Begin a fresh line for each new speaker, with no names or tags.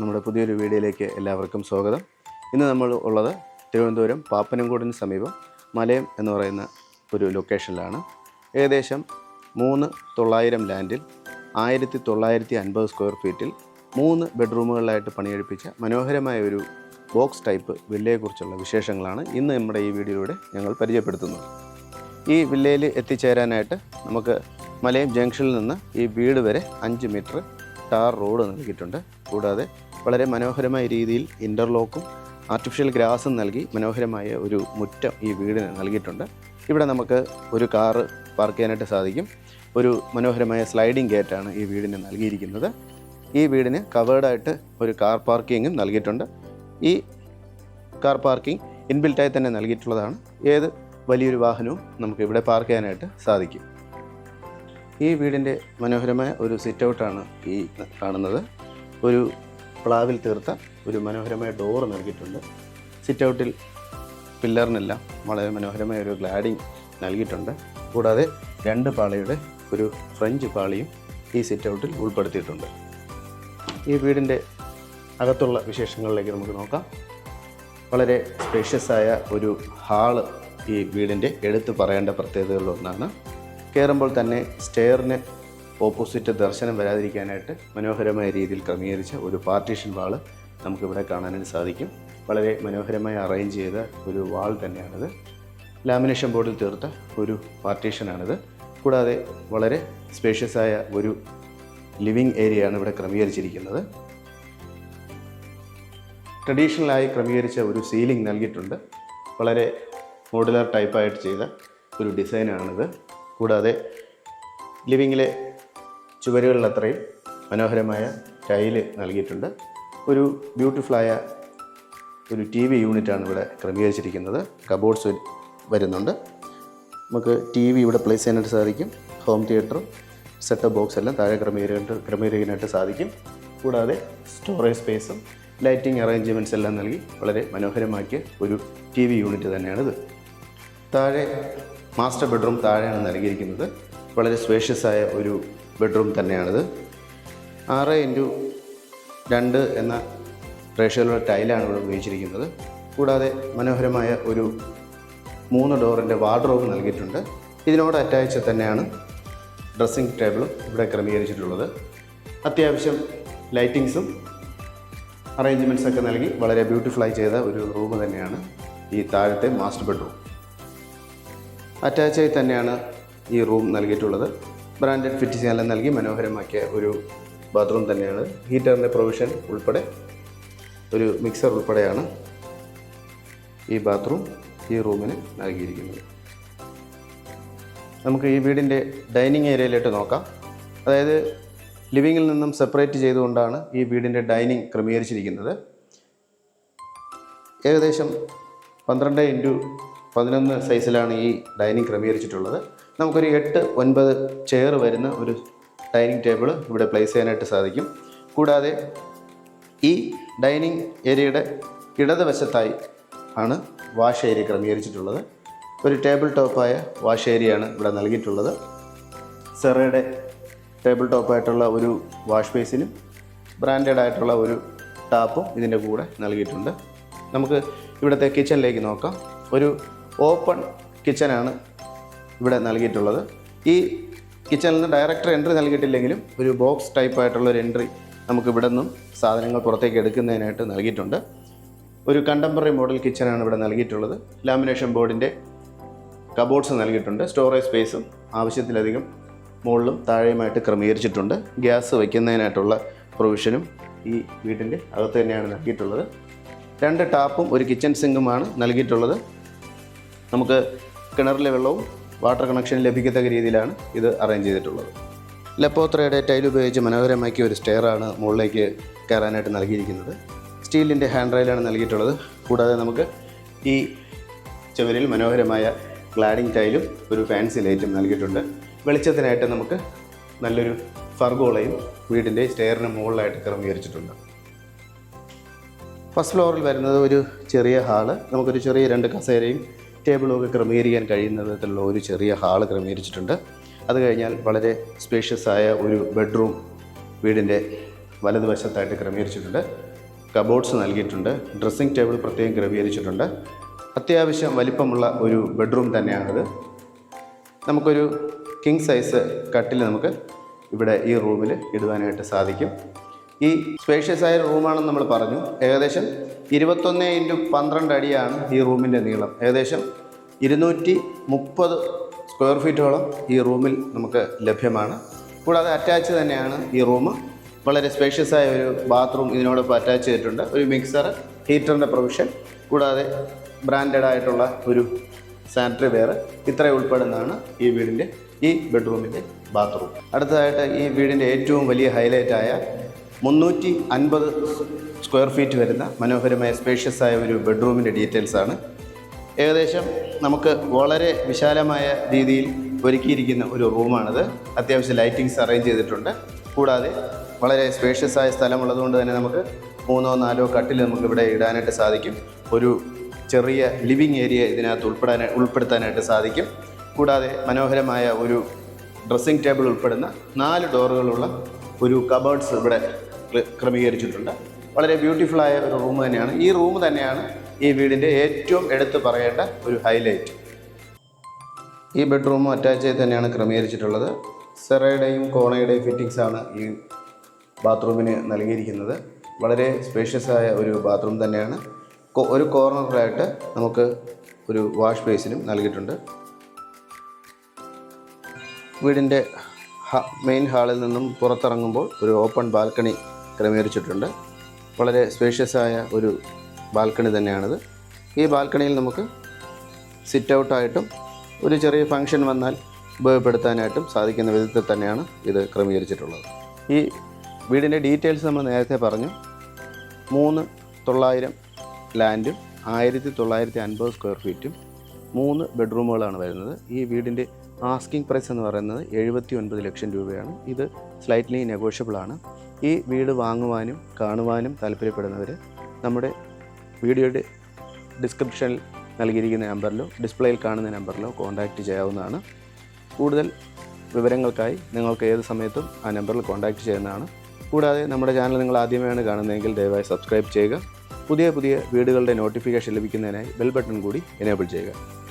നമ്മുടെ പുതിയൊരു വീഡിയോയിലേക്ക് എല്ലാവർക്കും സ്വാഗതം. ഇന്ന് നമ്മൾ ഉള്ളത് തിരുവനന്തപുരം പാപ്പനംകോടിന് സമീപം മലയം എന്ന് പറയുന്ന ഒരു ലൊക്കേഷനിലാണ്. ഏകദേശം 3,900 ലാൻഡിൽ 1,950 സ്ക്വയർ ഫീറ്റിൽ 3 ബെഡ്റൂമുകളിലായിട്ട് പണിയെടുപ്പിച്ച മനോഹരമായ ഒരു ബോക്സ് ടൈപ്പ് വില്ലയെക്കുറിച്ചുള്ള വിശേഷങ്ങളാണ് ഇന്ന് നമ്മുടെ ഈ വീഡിയോയിലൂടെ ഞങ്ങൾ പരിചയപ്പെടുത്തുന്നത്. ഈ വില്ലയിൽ എത്തിച്ചേരാനായിട്ട് നമുക്ക് മലയം ജംഗ്ഷനിൽ നിന്ന് ഈ വീട് വരെ 5 മീറ്റർ ടാർ റോഡ് നൽകിയിട്ടുണ്ട്. കൂടാതെ വളരെ മനോഹരമായ രീതിയിൽ ഇൻ്റർലോക്കും ആർട്ടിഫിഷ്യൽ ഗ്രാസും നൽകി മനോഹരമായ ഒരു മുറ്റം ഈ വീടിന് നൽകിയിട്ടുണ്ട്. ഇവിടെ നമുക്ക് ഒരു കാറ് പാർക്ക് ചെയ്യാനായിട്ട് സാധിക്കും. ഒരു മനോഹരമായ സ്ലൈഡിംഗ് ഗേറ്റാണ് ഈ വീടിന് നൽകിയിരിക്കുന്നത്. ഈ വീടിന് കവേർഡായിട്ട് ഒരു കാർ പാർക്കിങ്ങും നൽകിയിട്ടുണ്ട്. ഈ കാർ പാർക്കിംഗ് ഇൻബിൽറ്റായി തന്നെ നൽകിയിട്ടുള്ളതാണ്. ഏത് വലിയൊരു വാഹനവും നമുക്ക് ഇവിടെ പാർക്ക് ചെയ്യാനായിട്ട് സാധിക്കും. ഈ വീടിൻ്റെ മനോഹരമായ ഒരു സിറ്റ് ഔട്ടാണ് ഈ കാണുന്നത്. ഒരു പ്ലാവിൽ തീർത്ത ഒരു മനോഹരമായ ഡോറ് നൽകിയിട്ടുണ്ട്. സിറ്റ് ഔട്ടിൽ പില്ലറിനെല്ലാം വളരെ മനോഹരമായ ഒരു ഗ്ലാഡിങ് നൽകിയിട്ടുണ്ട്. കൂടാതെ 2 പാളിയുടെ ഒരു ഫ്രഞ്ച് പാളിയും ഈ സിറ്റ് ഔട്ടിൽ ഉൾപ്പെടുത്തിയിട്ടുണ്ട്. ഈ വീടിൻ്റെ അകത്തുള്ള വിശേഷങ്ങളിലേക്ക് നമുക്ക് നോക്കാം. വളരെ സ്പേഷ്യസായ ഒരു ഹാള് ഈ വീടിൻ്റെ എടുത്തു പറയേണ്ട പ്രത്യേകതകളിലൊന്നാണ്. കയറുമ്പോൾ തന്നെ സ്റ്റെയറിന് ഓപ്പോസിറ്റ് ദർശനം വരാതിരിക്കാനായിട്ട് മനോഹരമായ രീതിയിൽ ക്രമീകരിച്ച ഒരു പാർട്ടീഷൻ വാള് നമുക്കിവിടെ കാണാനായിട്ട് സാധിക്കും. വളരെ മനോഹരമായി അറേഞ്ച് ചെയ്ത ഒരു വാൾ തന്നെയാണിത്. ലാമിനേഷൻ ബോർഡിൽ തീർത്ത ഒരു പാർട്ടീഷനാണിത്. കൂടാതെ വളരെ സ്പേഷ്യസായ ഒരു ലിവിങ് ഏരിയയാണ് ഇവിടെ ക്രമീകരിച്ചിരിക്കുന്നത്. ട്രഡീഷണലായി ക്രമീകരിച്ച ഒരു സീലിംഗ് നൽകിയിട്ടുണ്ട്. വളരെ മോഡുലാർ ടൈപ്പായിട്ട് ചെയ്ത ഒരു ഡിസൈനാണിത്. കൂടാതെ ലിവിങ്ങിലെ ചുവരുകളിൽ അത്രയും മനോഹരമായ ടൈല് നൽകിയിട്ടുണ്ട്. ഒരു ബ്യൂട്ടിഫുള്ളായ ഒരു TV യൂണിറ്റാണ് ഇവിടെ ക്രമീകരിച്ചിരിക്കുന്നത്. കബോർഡ്സ് വരുന്നുണ്ട്. നമുക്ക് TV ഇവിടെ പ്ലേസ് ചെയ്യാനായിട്ട് സാധിക്കും. ഹോം തിയേറ്ററും സെറ്റപ്പ് ബോക്സ് എല്ലാം താഴെ ക്രമീകരിക്കാനായിട്ട് സാധിക്കും. കൂടാതെ സ്റ്റോറേജ് സ്പേസും ലൈറ്റിംഗ് അറേഞ്ച്മെൻറ്റ്സ് എല്ലാം നൽകി വളരെ മനോഹരമാക്കിയ ഒരു TV യൂണിറ്റ് തന്നെയാണിത്. താഴെ മാസ്റ്റർ ബെഡ്റൂം താഴെയാണ് നൽകിയിരിക്കുന്നത്. വളരെ സ്പേഷ്യസായ ഒരു ബെഡ്റൂം തന്നെയാണിത്. 6x2 എന്ന റേഷ്യോയിലുള്ള ടൈലാണ് ഇവിടെ ഉപയോഗിച്ചിരിക്കുന്നത്. കൂടാതെ മനോഹരമായ ഒരു 3 ഡോറിൻ്റെ വാർഡ്രോബ് നൽകിയിട്ടുണ്ട്. ഇതിനോട് അറ്റാച്ച് തന്നെയാണ് ഡ്രസ്സിംഗ് ടേബിളും ഇവിടെ ക്രമീകരിച്ചിട്ടുള്ളത്. അത്യാവശ്യം ലൈറ്റിങ്സും അറേഞ്ച്മെൻറ്റ്സൊക്കെ നൽകി വളരെ ബ്യൂട്ടിഫുള്ളായി ചെയ്ത ഒരു റൂം തന്നെയാണ് ഈ താഴത്തെ മാസ്റ്റർ ബെഡ്റൂം. അറ്റാച്ചായി തന്നെയാണ് ഈ റൂം നൽകിയിട്ടുള്ളത്. ബ്രാൻഡഡ് ഫിറ്റിംഗ് എല്ലാം നൽകി മനോഹരമാക്കിയ ഒരു ബാത്റൂം തന്നെയാണ്. ഹീറ്ററിൻ്റെ പ്രൊവിഷൻ ഉൾപ്പെടെ ഒരു മിക്സർ ഉൾപ്പെടെയാണ് ഈ ബാത്റൂം ഈ റൂമിന് നൽകിയിരിക്കുന്നത്. നമുക്ക് ഈ വീടിൻ്റെ ഡൈനിങ് ഏരിയയിലോട്ട് നോക്കാം. അതായത് ലിവിങ്ങിൽ നിന്നും സെപ്പറേറ്റ് ചെയ്തുകൊണ്ടാണ് ഈ വീടിൻ്റെ ഡൈനിങ് ക്രമീകരിച്ചിരിക്കുന്നത്. ഏകദേശം 12x11 സൈസിലാണ് ഈ ഡൈനിങ് ക്രമീകരിച്ചിട്ടുള്ളത്. നമുക്കൊരു 8-9 ചെയർ വരുന്ന ഒരു ഡൈനിങ് ടേബിൾ ഇവിടെ പ്ലേസ് ചെയ്യാനായിട്ട് സാധിക്കും. കൂടാതെ ഈ ഡൈനിങ് ഏരിയയുടെ ഇടതുവശത്തായി ആണ് വാഷ് ഏരിയ ക്രമീകരിച്ചിട്ടുള്ളത്. ഒരു ടേബിൾ ടോപ്പായ വാഷ് ഏരിയയാണ് ഇവിടെ നൽകിയിട്ടുള്ളത്. സെറയുടെ ടേബിൾ ടോപ്പായിട്ടുള്ള ഒരു വാഷ് ബേസിനും ബ്രാൻഡഡ് ആയിട്ടുള്ള ഒരു ടാപ്പും ഇതിൻ്റെ കൂടെ നൽകിയിട്ടുണ്ട്. നമുക്ക് ഇവിടുത്തെ കിച്ചണിലേക്ക് നോക്കാം. ഒരു ഓപ്പൺ കിച്ചനാണ് ഇവിടെ നൽകിയിട്ടുള്ളത്. ഈ കിച്ചണിൽ നിന്ന് ഡയറക്റ്റ് എൻട്രി നൽകിയിട്ടില്ലെങ്കിലും ഒരു ബോക്സ് ടൈപ്പായിട്ടുള്ളൊരു എൻട്രി നമുക്ക് ഇവിടെ നിന്നും സാധനങ്ങൾ പുറത്തേക്ക് എടുക്കുന്നതിനായിട്ട് നൽകിയിട്ടുണ്ട്. ഒരു കണ്ടംപററി മോഡൽ കിച്ചനാണ് ഇവിടെ നൽകിയിട്ടുള്ളത്. ലാമിനേഷൻ ബോർഡിൻ്റെ കബോർഡ്സ് നൽകിയിട്ടുണ്ട്. സ്റ്റോറേജ് സ്പേസും ആവശ്യത്തിലധികം മുകളിലും താഴെയുമായിട്ട് ക്രമീകരിച്ചിട്ടുണ്ട്. ഗ്യാസ് വയ്ക്കുന്നതിനായിട്ടുള്ള പ്രൊവിഷനും ഈ വീടിൻ്റെ അകത്ത് തന്നെയാണ് നൽകിയിട്ടുള്ളത്. 2 ടാപ്പും ഒരു കിച്ചൺ സിങ്കുമാണ് നൽകിയിട്ടുള്ളത്. നമുക്ക് കിണറിലെ വെള്ളവും വാട്ടർ കണക്ഷൻ ലഭിക്കത്തക്ക രീതിയിലാണ് ഇത് അറേഞ്ച് ചെയ്തിട്ടുള്ളത്. ലപ്പോത്രയുടെ ടൈൽ ഉപയോഗിച്ച് മനോഹരമാക്കിയ ഒരു സ്റ്റെയറാണ് മുകളിലേക്ക് കയറാനായിട്ട് നൽകിയിരിക്കുന്നത്. സ്റ്റീലിൻ്റെ ഹാൻഡ് റെയിലാണ് നൽകിയിട്ടുള്ളത്. കൂടാതെ നമുക്ക് ഈ ചുവരിൽ മനോഹരമായ ഗ്ലാഡിംഗ് ടൈലും ഒരു ഫാൻസി ലൈറ്റും നൽകിയിട്ടുണ്ട്. വെളിച്ചത്തിനായിട്ട് നമുക്ക് നല്ലൊരു ഫർഗോളയും വീടിൻ്റെ സ്റ്റെയറിന് മുകളിലായിട്ട് ക്രമീകരിച്ചിട്ടുണ്ട്. ഫസ്റ്റ് ഫ്ലോറിൽ വരുന്നത് ഒരു ചെറിയ ഹാള്. നമുക്കൊരു ചെറിയ 2 കസേരയും ടേബിളും ഒക്കെ ക്രമീകരിക്കാൻ കഴിയുന്ന വിധത്തിലുള്ള ഒരു ചെറിയ ഹാള് ക്രമീകരിച്ചിട്ടുണ്ട്. അത് കഴിഞ്ഞാൽ വളരെ സ്പേഷ്യസ് ആയ ഒരു ബെഡ്റൂം വീടിൻ്റെ വലതുവശത്തായിട്ട് ക്രമീകരിച്ചിട്ടുണ്ട്. കബോർഡ്സ് നൽകിയിട്ടുണ്ട്. ഡ്രസ്സിംഗ് ടേബിൾ പ്രത്യേകം ക്രമീകരിച്ചിട്ടുണ്ട്. അത്യാവശ്യം വലിപ്പമുള്ള ഒരു ബെഡ്റൂം തന്നെയാണിത്. നമുക്കൊരു കിങ് സൈസ് കട്ടിൽ നമുക്ക് ഇവിടെ ഈ റൂമിൽ ഇടുവാനായിട്ട് സാധിക്കും. ഈ സ്പേഷ്യസ് ആയ റൂമാണെന്ന് നമ്മൾ പറഞ്ഞു. ഏകദേശം 21x12 അടിയാണ് ഈ റൂമിൻ്റെ നീളം. ഏകദേശം 230 സ്ക്വയർ ഫീറ്റോളം ഈ റൂമിൽ നമുക്ക് ലഭ്യമാണ്. കൂടാതെ അറ്റാച്ച് തന്നെയാണ് ഈ റൂം. വളരെ സ്പേഷ്യസ് ആയ ഒരു ബാത്റൂം ഇതിനോടൊപ്പം അറ്റാച്ച് ചെയ്തിട്ടുണ്ട്. ഒരു മിക്സർ, ഹീറ്ററിൻ്റെ പ്രൊവിഷൻ, കൂടാതെ ബ്രാൻഡഡ് ആയിട്ടുള്ള ഒരു സാനിറ്ററി വെയർ ഇത്ര ഉൾപ്പെടുന്നതാണ് ഈ വീടിൻ്റെ ഈ ബെഡ്റൂമിൻ്റെ ബാത്റൂം. അടുത്തതായിട്ട് ഈ വീടിൻ്റെ ഏറ്റവും വലിയ ഹൈലൈറ്റായ 350 സ്ക്വയർ ഫീറ്റ് വരുന്ന മനോഹരമായ സ്പേഷ്യസ് ആയ ഒരു ബെഡ്റൂമിൻ്റെ ഡീറ്റെയിൽസാണ്. ഏകദേശം നമുക്ക് വളരെ വിശാലമായ രീതിയിൽ ഒരുക്കിയിരിക്കുന്ന ഒരു റൂമാണിത്. അത്യാവശ്യം ലൈറ്റിങ്സ് അറേഞ്ച് ചെയ്തിട്ടുണ്ട്. കൂടാതെ വളരെ സ്പേഷ്യസ് ആയ സ്ഥലമുള്ളതുകൊണ്ട് തന്നെ നമുക്ക് 3-4 കട്ടിൽ നമുക്കിവിടെ ഇടാനായിട്ട് സാധിക്കും. ഒരു ചെറിയ ലിവിങ് ഏരിയ ഇതിനകത്ത് ഉൾപ്പെടുത്താനായിട്ട് സാധിക്കും. കൂടാതെ മനോഹരമായ ഒരു ഡ്രസ്സിംഗ് ടേബിൾ ഉൾപ്പെടുന്ന 4 ഡോറുകളുള്ള ഒരു കബേർഡ്സ് ഇവിടെ ക്രമീകരിച്ചിട്ടുണ്ട്. വളരെ ബ്യൂട്ടിഫുള്ളായ ഒരു റൂം തന്നെയാണ്. ഈ റൂം തന്നെയാണ് ഈ വീടിൻ്റെ ഏറ്റവും എടുത്തു പറയേണ്ട ഒരു ഹൈലൈറ്റ്. ഈ ബെഡ്റൂമും അറ്റാച്ച് ചെയ്ത് തന്നെയാണ് ക്രമീകരിച്ചിട്ടുള്ളത്. സെറയുടെയും കോണയുടെയും ഫിറ്റിങ്സാണ് ഈ ബാത്റൂമിന് നൽകിയിരിക്കുന്നത്. വളരെ സ്പേഷ്യസ് ആയ ഒരു ബാത്റൂം തന്നെയാണ്. ഒരു കോർണറിലായിട്ട് നമുക്ക് ഒരു വാഷ് ബേസിനും നൽകിയിട്ടുണ്ട്. വീടിൻ്റെ മെയിൻ ഹാളിൽ നിന്നും പുറത്തിറങ്ങുമ്പോൾ ഒരു ഓപ്പൺ ബാൽക്കണി ക്രമീകരിച്ചിട്ടുണ്ട്. വളരെ സ്പേഷ്യസ് ആയ ഒരു ബാൽക്കണി തന്നെയാണിത്. ഈ ബാൽക്കണിയിൽ നമുക്ക് സിറ്റ് ഔട്ടായിട്ടും ഒരു ചെറിയ ഫംഗ്ഷൻ വന്നാൽ ഉപയോഗപ്പെടുത്താനായിട്ടും സാധിക്കുന്ന വിധത്തിൽ തന്നെയാണ് ഇത് ക്രമീകരിച്ചിട്ടുള്ളത്. ഈ വീടിൻ്റെ ഡീറ്റെയിൽസ് നമ്മൾ നേരത്തെ പറഞ്ഞു. 3,900 ലാൻഡും 1950 സ്ക്വയർ ഫീറ്റും 3 ബെഡ്റൂമുകളാണ് വരുന്നത്. ഈ വീടിൻ്റെ ആസ്കിംഗ് പ്രൈസ് എന്ന് പറയുന്നത് 79 ലക്ഷം രൂപയാണ്. ഇത് സ്ലൈറ്റ്ലി നെഗോഷ്യബിൾ ആണ്. ഈ വീട് വാങ്ങുവാനും കാണുവാനും താല്പര്യപ്പെടുന്നവർ നമ്മുടെ വീഡിയോയുടെ ഡിസ്ക്രിപ്ഷനിൽ നൽകിയിരിക്കുന്ന നമ്പറിലോ ഡിസ്പ്ലേയിൽ കാണുന്ന നമ്പറിലോ കോൺടാക്റ്റ് ചെയ്യാവുന്നതാണ്. കൂടുതൽ വിവരങ്ങൾക്കായി നിങ്ങൾക്ക് ഏത് സമയത്തും ആ നമ്പറിൽ കോൺടാക്റ്റ് ചെയ്യുന്നതാണ്. കൂടാതെ നമ്മുടെ ചാനൽ നിങ്ങൾ ആദ്യമായാണ് കാണുന്നതെങ്കിൽ ദയവായി സബ്സ്ക്രൈബ് ചെയ്യുക. പുതിയ വീടുകളുടെ നോട്ടിഫിക്കേഷൻ ലഭിക്കുന്നതിനായി ബെൽ ബട്ടൺ കൂടി എനേബിൾ ചെയ്യുക.